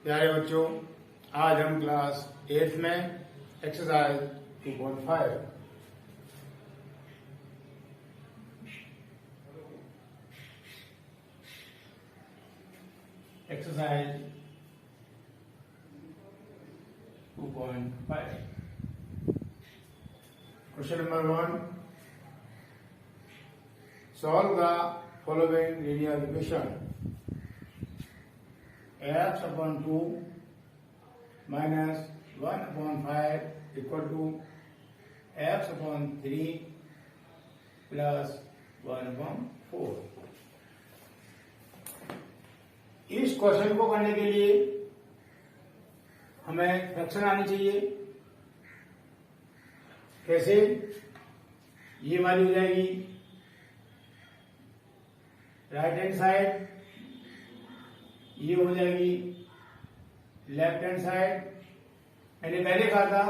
प्यारे बच्चों, आज हम क्लास 8 में exercise 2.5 exercise 2.5 question number 1, solve the following linear equation x upon 2 minus 1 upon 5 equal to x upon 3 plus 1 upon 4। इस question को करने के लिए हमें फ्रैक्शन आनी चाहिए। कैसे? ये वाली हो जाएगी राइट हैंड साइड, ये हो जाएगी लेफ्ट हैंड साइड। मैंने पहले कहा था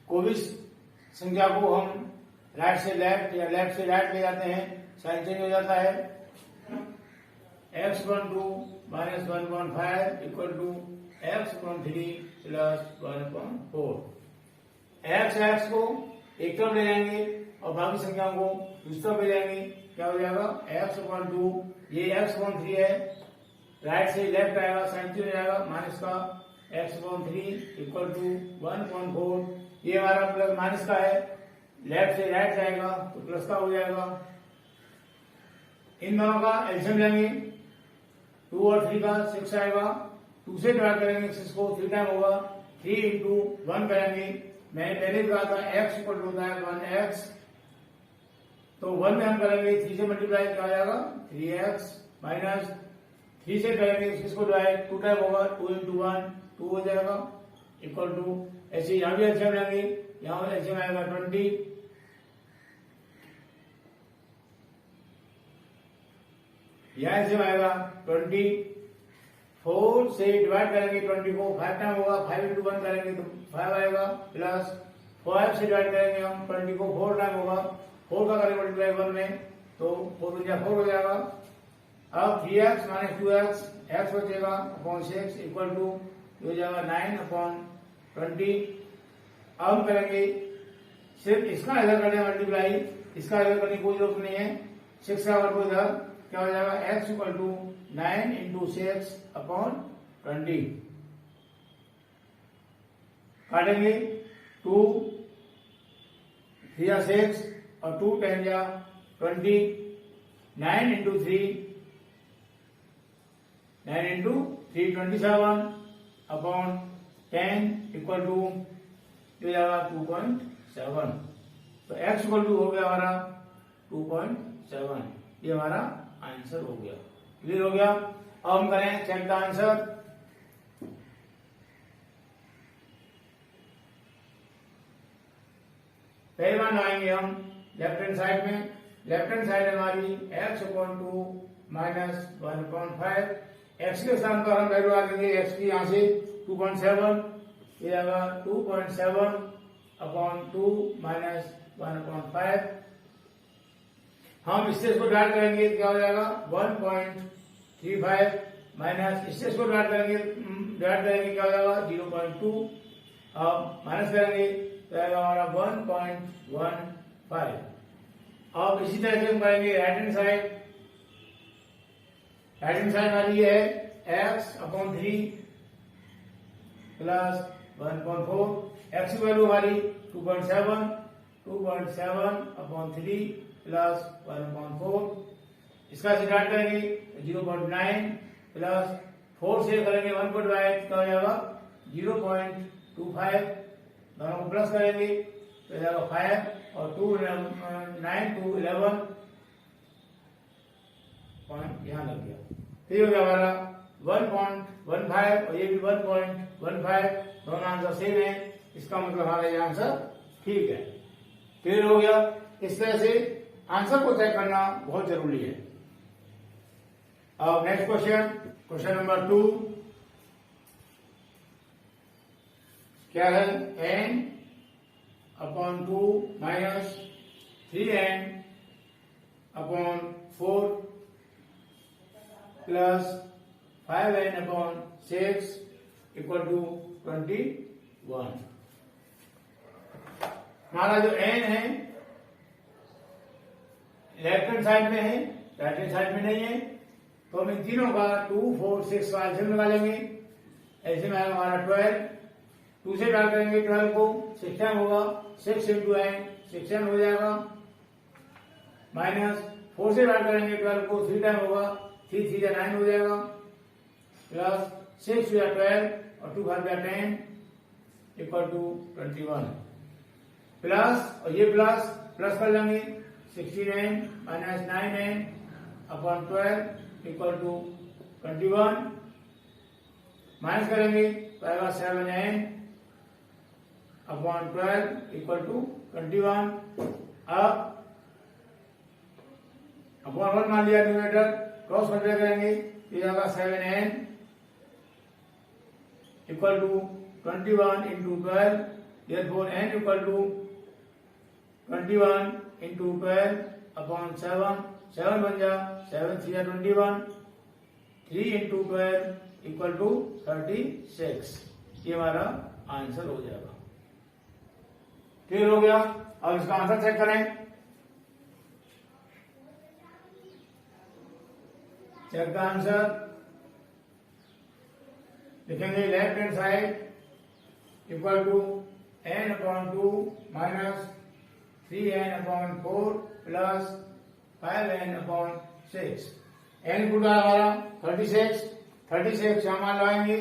कोई भी संख्या को हम राइट से लेफ्ट या लेफ्ट से राइट ले जाते हैं, साइन चेंज हो जाता है। x/2 minus 1/5 equal to x/3 plus 1/4। x को एक तरफ ले जाएंगे और बाकी संख्याओं को दूसरी तरफ ले जाएंगे। क्या हो जाएगा? x/2, ये x/3 है, राइट से लेफ्ट आएगा, साइन चेंज हो जाएगा, माइनस का x/3 इक्वल टू 1/4। ये हमारा प्लस माइनस का है, लेफ्ट से राइट जाएगा तो प्लस का हो जाएगा। इन दोनों का एलसीएम लेंगे, 2 और 3 का 6 आएगा। 2 से डिवाइड करेंगे 6 को, 3 टाइम होगा, 3 इंटू 1 करेंगे। मैंने पहले कहा था x इक्वल टू होता है 1x, तो 1 में हम करेंगे 3 से मल्टीप्लाई, क्या हो जाएगा? 3x माइनस 3 से करेंगे इसको डिवाइड, 2 टाइम होगा, 2 इंटू 1 2 हो जाएगा इक्वल टू। ऐसे यहाँ भी एलसीएम लेंगे, यहाँ एलसीएम आएगा 20, यहाँ एलसीएम आएगा 20। 4 से डिवाइड करेंगे 20 को, 5 टाइम होगा, 5 इंटू 1 करेंगे तो 5 आएगा, प्लस 5 से डिवाइड करेंगे हम 20 को, 4 टाइम होगा, 4 का करेंगे मल्टीप्लाई 1 में तो 4 हो जाएगा। अब 3x माइनस 2x, x बचेगा अपॉन 6 इक्वल टू हो जाएगा 9/20। अब हम करेंगे सिर्फ इसका इधर करने मल्टीप्लाई, इसका इधर करने की कोई जरूरत नहीं है। 6 का वर्ग इधर, क्या हो जाएगा? x equal to 9 into 6/20। काटेंगे 2 3 6 और 2 10 जा 20, 9 into 3 9 into 3 27 upon 10 equal to हो जाएगा 2.7। तो x इक्वल टू हो गया हमारा 2.7। ये हमारा आंसर हो गया। क्लियर हो गया? अब हम करें चेक द आंसर। पहले बार आएंगे हम लेफ्ट हैंड साइड में। लेफ्ट हैंड साइड हमारी x/2 माइनस 1/5। x के स्थान पर हम वैल्यू आ देंगे x की, यहाँ से 2.7, ये आएगा 2.7/2 माइनस 1/5। हम इससे इसको डिवाइड करेंगे, क्या हो जाएगा? 1.35 माइनस इससे इसको डिवाइड करेंगे क्या हो जाएगा? 0.2। अब माइनस करेंगे तो आएगा हमारा 1.15। अब इसी तरह से हम करेंगे right hand side. Right hand side वाली है x/3 प्लस 1/4। x की वैल्यू हमारी 2.7 2.7/3 प्लस 1/4। इसका डिवाइड करेंगे 0.9 प्लस 4 से करेंगे 1 को डिवाइड, क्या हो जाएगा? 0.25। दोनों को प्लस करेंगे तो जाएगा 5 और 9 to 11 पॉइंट यहाँ लग गया। तो ये हो गया हमारा 1.15 और ये भी 1.15। दोनों आंसर सेम है, इसका मतलब हमारा ये आंसर ठीक है। क्लियर हो गया? इस तरह से आंसर को चेक करना बहुत जरूरी है। अब नेक्स्ट क्वेश्चन, क्वेश्चन नंबर 2 क्या है? n/2 minus 3n/4 plus 5n/6 equal to 21। हमारा जो n है लेफ्ट हैंड साइड में है, राइट हैंड साइड में नहीं है, तो हम इन तीनों का 2, 4, 6 का एलसीएम निकालेंगे। एलसीएम आएगा हमारा 12, 2 से डाल करेंगे 12 को, 6 टाइम होगा, 6 इंटू n 6 टाइम हो जाएगा, माइनस 4 से डाल करेंगे 12 को, 3 टाइम होगा, 3 3 9 हो जाएगा, प्लस 6 2 12 और 2 5 10 इक्वल टू 21, प्लस और ये प्लस प्लस कर लेंगे 69 minus 9n upon 12 equal to 21, minus करेंगे तो आएगा 7n अपॉन 12 इक्वल टू 21। अब अपॉन 1 मान लिया न्यूमरेटर, क्रॉस मल्टीप्लाई करेंगे तो आएगा 7n equal to 21 into 12, therefore n equal to 21 into 12 upon 7, 7 बन जा 7 3 21, 3 इंटू 12 इक्वल टू 36। ये हमारा आंसर हो जाएगा। क्लियर हो गया? अब इसका आंसर चेक करें। Check the answer. लिखेंगे left hand side equal to n upon 2 minus 3n upon 4 plus 5n upon 6। n गुड़ा हमारा 36, 36 यहाँ मान लगाएंगे,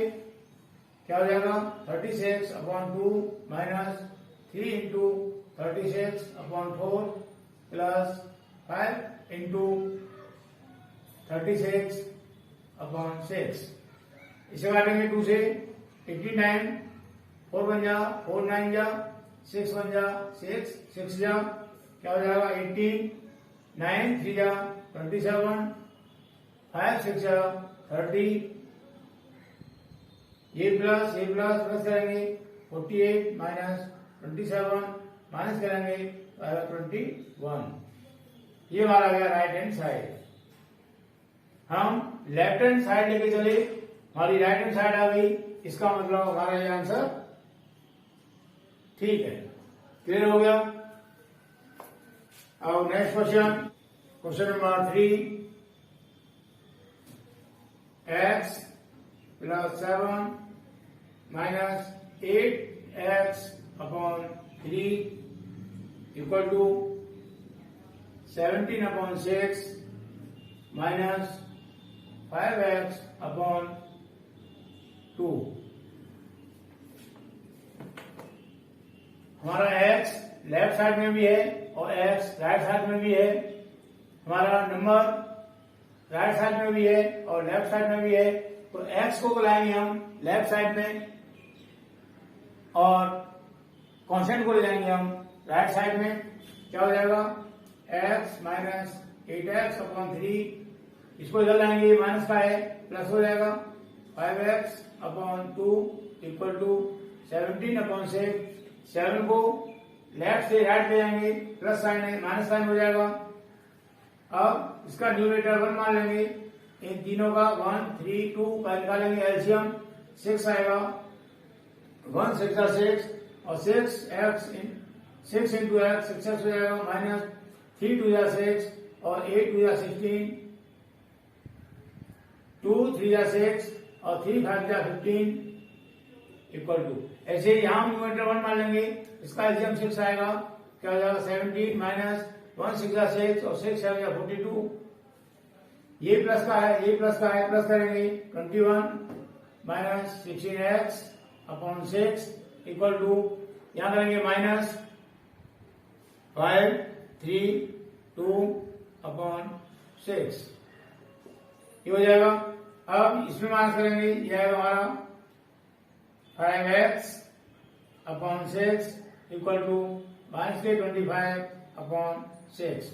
क्या हो जाएगा 36 upon 2 minus 3 into 36 upon 4 plus 5 into 36 upon 6। इसे काटेंगे 2 से 89, 4 बन जा 4 9 जा 6 बन जा 6 6 जा क्या हो जाएगा 18, 9 3 जा 27, 5 6 जा 30, ये प्लस करेंगे 48 माइनस 27 माइनस करेंगे 21। ये हमारा गया राइट हैंड साइड। हम लेफ्ट हैंड साइड लेके चले, हमारी राइट हैंड साइड आ गई, इसका मतलब हमारा ये आंसर ठीक है। क्लियर हो गया? अब next question, question number 3, x plus 7 minus 8x upon 3 equal to 17 upon 6 minus 5x upon 2। हमारा x लेफ्ट साइड में भी है और x राइट साइड में भी है। हमारा नंबर राइट साइड में भी है और लेफ्ट साइड में भी है, तो x को बुलाएंगे हम लेफ्ट साइड में और कांस्टेंट को ले जाएंगे हम राइट साइड में। क्या हो जाएगा x माइनस 8x अपॉन 3, इसको इधर लाएंगे, माइनस का है प्लस हो जाएगा 5x upon 2 equal to 17 upon 6। 7 को लेफ्ट से राइट ले जाएंगे, प्लस साइन है माइनस साइन हो जाएगा। अब इसका न्यूमरेटर 1 मान लेंगे, इन तीनों का 1 3 2 का निकालेंगे एलसीएम, 6 आएगा, 1 6 6 और 6 इंटू एक्स 6x हो जाएगा, माइनस 3 2 6 और 8 2 16, 2 3 6 और 3 5 15 इक्वल टू। ऐसे यहां न्यूमरेटर 1 मान लेंगे, इसका एलसीएम 6 आएगा, क्या हो जाएगा 17 माइनस 1 6 6 और 6 आएगा 42। ये प्लस का है, ये प्लस का है, प्लस करेंगे 21 minus 16x upon 6 equal to, यहां करेंगे माइनस 5 3 2 अपॉन 6, ये हो जाएगा। अब इसमें माइनस करेंगे, यह आएगा हमारा 5x upon 6 equal to minus के 25 अपॉन 6।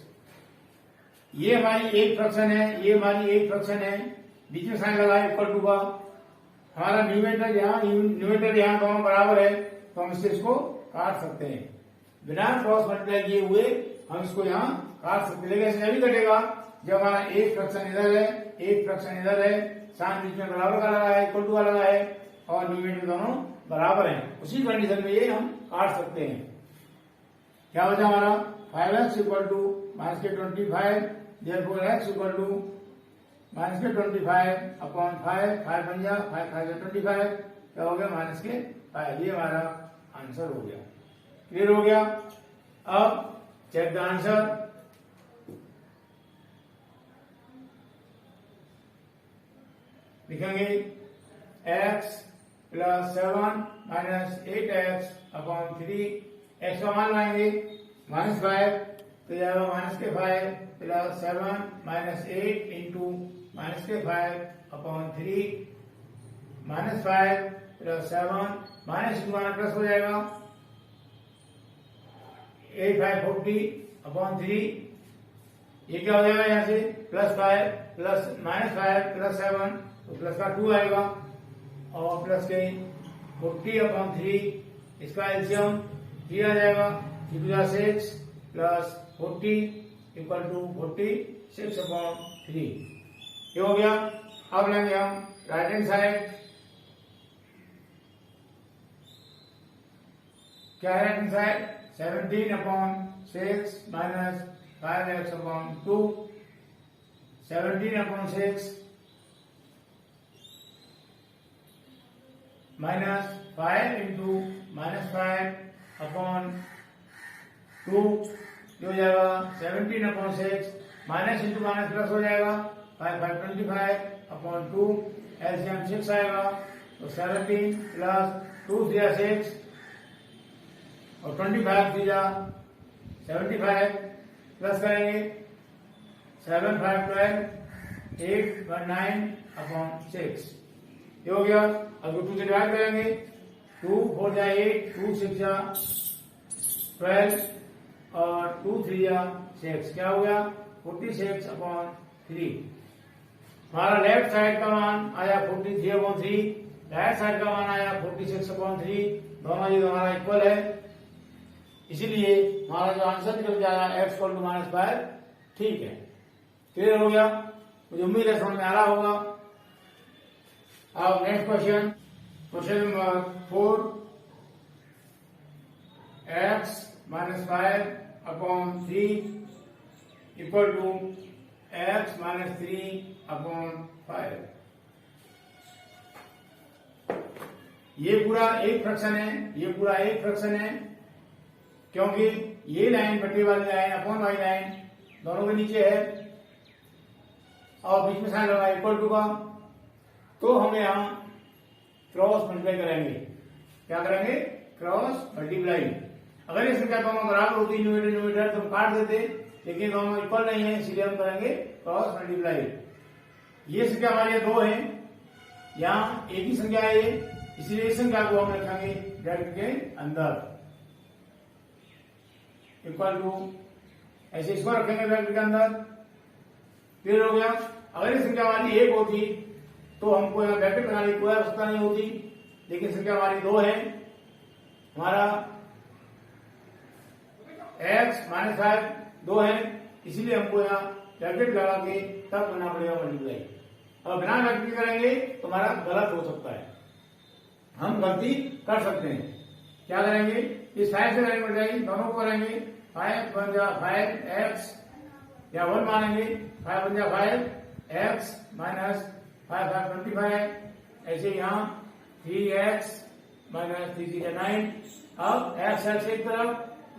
ये हमारी एक फ्रैक्शन है, ये हमारी एक फ्रैक्शन है, बीच में साइन लगाए इक्वल टू का। हमारा न्यूमरेटर यहाँ दोनों बराबर है, तो हम इसको काट सकते हैं बिना क्रॉस मल्टीप्लाई किए हुए, हम इसको यहाँ काट सकते हैं। लेकिन ऐसे नहीं कटेगा जब हमारा एक फ्रैक्शन इधर है, एक फ्रैक्शन इधर है, साइन बीच में बराबर का लगा है, इक्वल टू का लगा है, और न्यूमरेटर दोनों बराबर हैं, उसी कंडीशन में ये हम काट सकते हैं। क्या बचा हमारा 5x इक्वल टू माइनस के 25, therefore x equal to minus के 25 अपॉन 5 बन गया, 5 25 क्या हो गया माइनस के 5। ये हमारा आंसर हो गया। क्लियर हो गया। अब चेक द आंसर। लिखेंगे x plus 7 minus 8x upon 3, x का मान लाएंगे -5 तो जाएगा माइनस के 5 प्लस 7 माइनस 8 इंटू माइनस के 5 upon 3 -5 plus 7 minus into minus plus हो जाएगा 8 5 40 अपॉन 3। ये क्या हो जाएगा यहाँ से +5 प्लस -5 प्लस 7 तो प्लस का 2 आएगा और प्लस के 40 अपॉन 3, इसका एलसीएम 3 आ जाएगा, 3 2 6 प्लस 40 इक्वल टू 46 अपॉन 3। ये हो गया। अब लेंगे हम राइट हैंड साइड। क्या है right hand side 17 upon 6 minus 5x upon 2, 17 upon 6 minus 5 into minus 5 upon 2 हो जाएगा 17 upon 6 minus into minus plus हो जाएगा 5 5 25 अपॉन 2, एलसीएम 6 आएगा तो 17 प्लस 2 3 6 और 25 3 75 प्लस करेंगे 7 5 12 8 1 9 अपॉन 6। ये हो गया। अब 2 से डिवाइड करेंगे 2 4 8 2 6 12 और 2 3 6 क्या हो गया 46 अपॉन 3। हमारा लेफ्ट साइड का मान आया 43 अपॉन 3, राइट साइड का मान आया 46 अपॉन 3। दोनों ये हमारा इक्वल है, इसीलिए हमारा जो आंसर निकल जाएगा x इक्वल टू -5 ठीक है। क्लियर हो गया। मुझे उम्मीद है समझ में आ रहा होगा। अब next question, question number 4, x -5 upon 3 equal to x -3 upon 5। ये पूरा एक फ्रैक्शन है, ये पूरा एक फ्रैक्शन है, क्योंकि ये लाइन बटे वाली लाइन अपॉन वाली लाइन दोनों के नीचे है और बीच में साइन लगा इक्वल टू का, तो हम यहाँ क्रॉस मल्टीप्लाई करेंगे। क्या करेंगे क्रॉस मल्टीप्लाई। अगर ये संख्या दोनों बराबर होती न्यूमरेटर तो हम काट देते, लेकिन दोनों इक्वल नहीं है इसलिए हम करेंगे क्रॉस मल्टीप्लाई। ये संख्या हमारे 2 है, यहाँ एक ही संख्या है इसलिए इस संख्या को हम रखेंगे ब्रैकेट के अंदर इक्वल टू, ऐसे इसको रखेंगे ब्रैकेट के अंदर। क्लियर हो गया। अगर ये संख्या हमारी 1 होती तो हमको यहाँ ब्रैकेट बनाने की कोई आवश्यकता नहीं होती, लेकिन संख्या हमारी 2 है, हमारा x -5 2 है, इसलिए हमको यहाँ ब्रैकेट लगा के तब करना पड़ेगा मल्टीप्लाई। और बिना ब्रैकेट करेंगे तो हमारा गलत हो सकता है, हम गलती कर सकते हैं। क्या करेंगे इस 5 से करेंगे मल्टीप्लाई, दोनों को करेंगे 5 बन जा 5x या 1 मानेंगे 5 बन जा 5x माइनस 5 5 25, ऐसे यहाँ 3x माइनस 3 3 9। अब x एक तरफ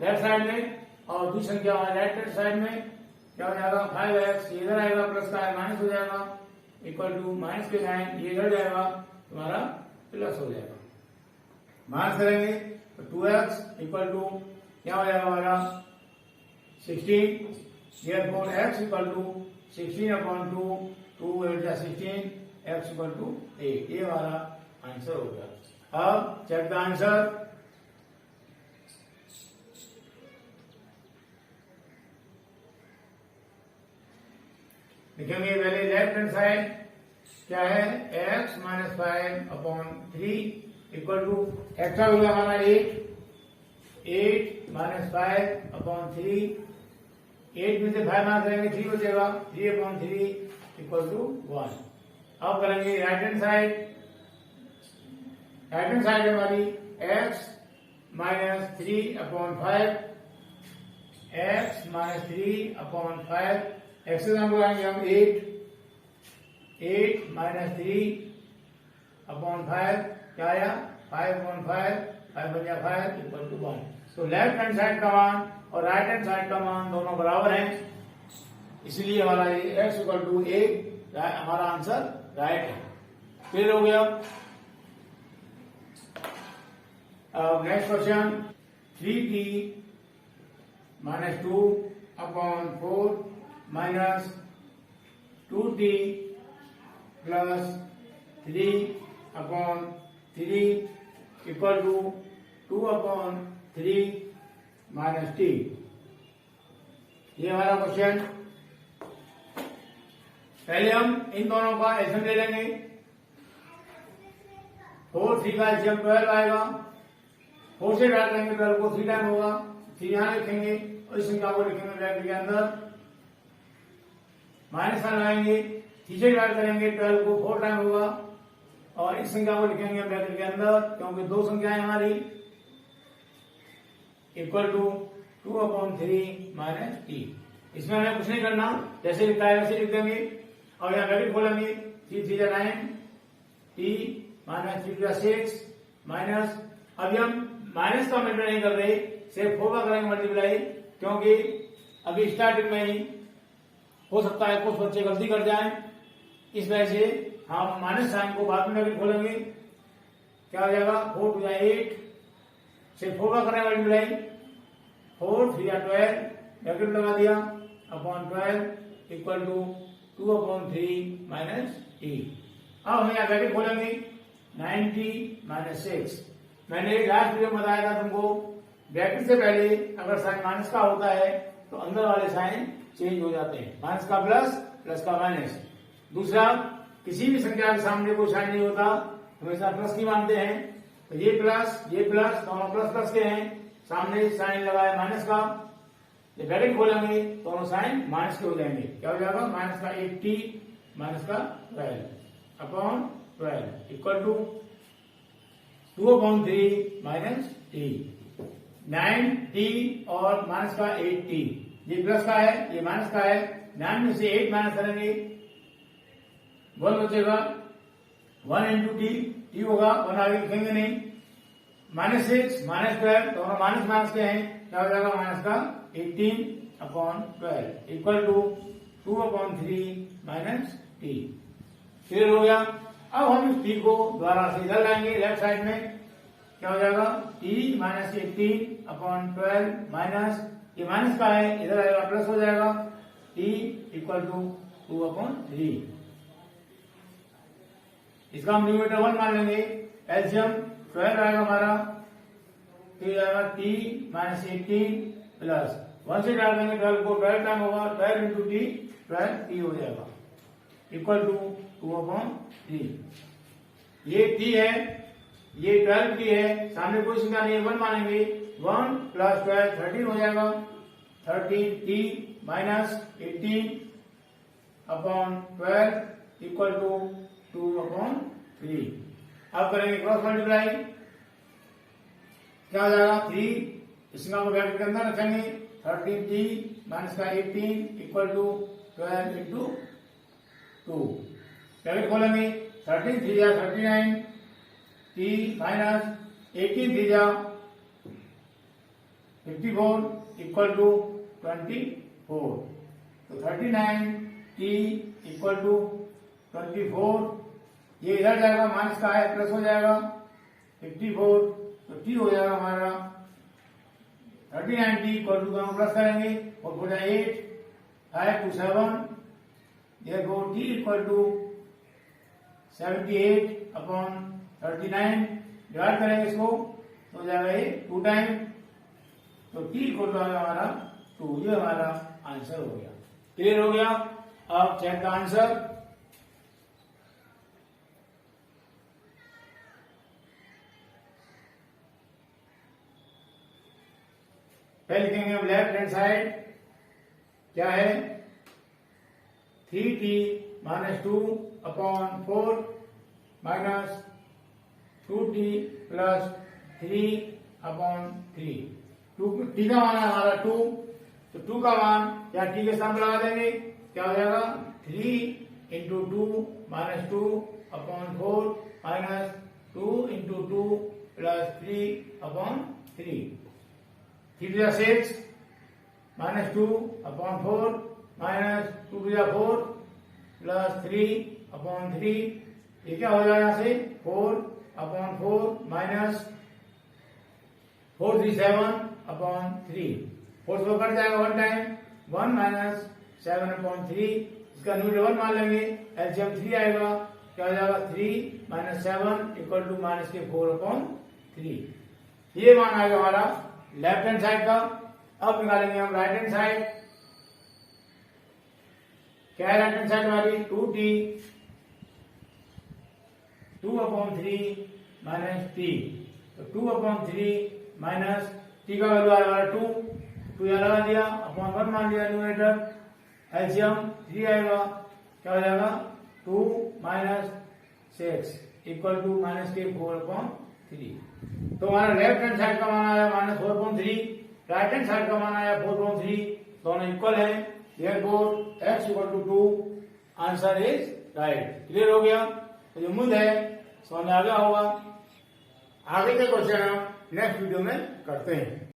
लेफ्ट साइड में और दूसरी संख्या राइट साइड में क्या हो जाएगा 5x इधर आएगा प्लस का माइनस हो जाएगा इक्वल टू माइनस के 9 ये इधर जाएगा तुम्हारा प्लस हो जाएगा। माइनस करेंगे तो 2x इक्वल टू क्या हो जाएगा हमारा 16, therefore x equal to 16 upon 2, 2 8 जा 16, x इक्वल टू 8। ये हमारा आंसर हो गया। अब चेक द आंसर। लिखेंगे पहले लेफ्ट हैंड साइड क्या है x -5 upon 3 equal to x का होगा हमारा 8 -5 अपॉन 3, 8 में से 5 माइनस करेंगे 3 बचेगा 3 अपॉन 3 इक्वल टू 1। अब करेंगे right hand side right hand side हमारी x minus 3/5, x minus 3/5, x से हम लगाएंगे हम 8 माइनस 3/5 क्या आया 5/5, 5 बन गया 5 इक्वल टू 1। तो लेफ्ट हैंड साइड का मान और राइट हैंड साइड का मान दोनों बराबर हैं, इसलिए हमारा ये x इक्वल टू 8 हमारा आंसर राइट है। क्लियर हो गया। अब next question 3t minus 2/4 minus 2t plus 3/3 equal to 2/3 minus t। ये हमारा क्वेश्चन। पहले हम इन दोनों का एलसीएम ले लेंगे। 4 3 का एलसीएम 12 आएगा। 4 से डाल देंगे 12 को 3 टाइम होगा, 3 यहां लिखेंगे और इस संख्या को लिखेंगे ब्रैकेट के अंदर, माइनस साइन लगाएंगे, 3 से डाल करेंगे 12 को 4 टाइम होगा और इस संख्या को लिखेंगे ब्रैकेट के अंदर, क्योंकि दो संख्याएं हमारी, इक्वल टू 2/3 माइनस t। इसमें हमें कुछ नहीं करना, जैसे लिखा है वैसे लिख देंगे और यहाँ ब्रैकेट खोलेंगे, 3 3 9 t माइनस 3 6 माइनस, अभी हम माइनस का मल्टीप्लाई नहीं कर रहे, सिर्फ 4 का करेंगे मल्टीप्लाई, क्योंकि अभी स्टार्टिंग में ही हो सकता है कुछ बच्चे गलती कर जाएं, इस वजह से हम माइनस साइन को बाद में ब्रैकेट खोलेंगे। क्या हो जाएगा 4 2 8, सिर्फ 4 का करेंगे मल्टीप्लाई, 4 3 12 ब्रैकेट लगा दिया upon 12 equal to 2/3 minus t। अब हम यहाँ ब्रैकेट खोलेंगे 90 माइनस 6। मैंने लास्ट वीडियो में बताया था तुमको, ब्रैकेट से पहले अगर साइन माइनस का होता है तो अंदर वाले साइन चेंज हो जाते हैं, माइनस का प्लस, प्लस का माइनस। दूसरा, किसी भी संख्या के सामने कोई साइन नहीं होता, हमेशा प्लस की मानते हैं, तो ये प्लस दोनों प्लस प्लस के हैं, सामने साइन लगा है माइनस का, ये ब्रैकेट खोलेंगे दोनों साइन माइनस के हो जाएंगे। क्या हो जाएगा माइनस का 8t माइनस का 12 upon 12 equal to 2/3 minus t। 9t और माइनस का 8t, ये प्लस का है ये माइनस का है, 9 में से 8 माइनस करेंगे 1 बचेगा, 1 इंटू t होगा, 1 आगे लिखेंगे नहीं, माइनस 6 माइनस 12 दोनों माइनस माइनस के हैं, क्या हो जाएगा माइनस का 18/12 equal to 2/3 minus t। Clear हो गया। अब हम इस t को द्वारा से इधर लाएंगे लेफ्ट साइड में, क्या हो जाएगा t माइनस 18/12 माइनस, ये माइनस का है इधर आएगा प्लस हो जाएगा, t इक्वल टू 2/3। इसका हम न्यूमरेटर 1 मान लेंगे, एलसीएम 12 आएगा हमारा, तो जाएगा t माइनस 18 प्लस 1 से डाल देंगे 12 को 12 टाइम होगा, 12 इंटू t 12 t हो जाएगा इक्वल टू 2/3। ये t है, ये 12 t है, सामने कोई संख्या नहीं है, 1 मानेंगे, 1 प्लस 12 13 हो जाएगा, 13 t minus 18 upon 12 equal to 2/3। अब करेंगे क्रॉस मल्टीप्लाई, क्या हो जाएगा 3 इस को ब्रैकेट के अंदर रखेंगे, 13t माइनस का 18 इक्वल टू 12 इंटू 2, ब्रैकेट खोलेंगे, 13 3 जा 39 t माइनस 18 3 जा 54 इक्वल टू 24, तो 39 t इक्वल टू 24, ये इधर जाएगा माइनस का है प्लस हो जाएगा 54, तो t हो जाएगा हमारा 39t इक्वल टू दोनों प्लस करेंगे और पूरा 8 5 2 7, therefore t equal to 78 upon 39, divide करेंगे इसको तो हो जाएगा ये 2 टाइम, तो t इक्वल टू हमारा 2, ये हमारा आंसर हो गया। क्लियर हो गया। अब चेक द आंसर, पहले लिखेंगे हम लेफ्ट हैंड साइड, क्या है 3t minus 2/4 minus 2t plus 3/3। T का मान है हमारा 2, तो 2 का मान या टी के साथ लगा देंगे, क्या हो जाएगा 3 into 2 minus 2/4 minus 2 into 2 plus 3/3। 3 to 6 minus 2/4 minus 2 to 4 plus 3/3। ये क्या हो जाएगा यहाँ से 4/4 माइनस 4 3 7/3। 4 से कट जाएगा 1 टाइम, 1 माइनस 7/3। इसका न्यूमरेटर 1 मान लेंगे, एलसीएम 3 आएगा, क्या हो जाएगा 3 माइनस 7 इक्वल टू माइनस के 4/3। ये मान आएगा हमारा लेफ्ट हैंड साइड का। अब निकालेंगे हम राइट हैंड साइड। क्या है राइट हैंड साइड वाली 2t 2/3 माइनस t। तो 2/3 माइनस t का वैल्यू आया हमारा 2 यहाँ लगा दिया, अपॉन 1 मान लिया न्यूमरेटर, एलसीएम 3 आएगा, क्या हो जाएगा 2 माइनस 6 इक्वल टू माइनस के 4/3। तो हमारा लेफ्ट हैंड साइड का मान आया माइनस 4/3, राइट हैंड साइड का मान आया 4/3, दोनों इक्वल है। Therefore x equal to 2, answer is right. Clear हो गया? तो उम्मीद है समझ में आ गया होगा। आगे के क्वेश्चन हम नेक्स्ट वीडियो में करते हैं।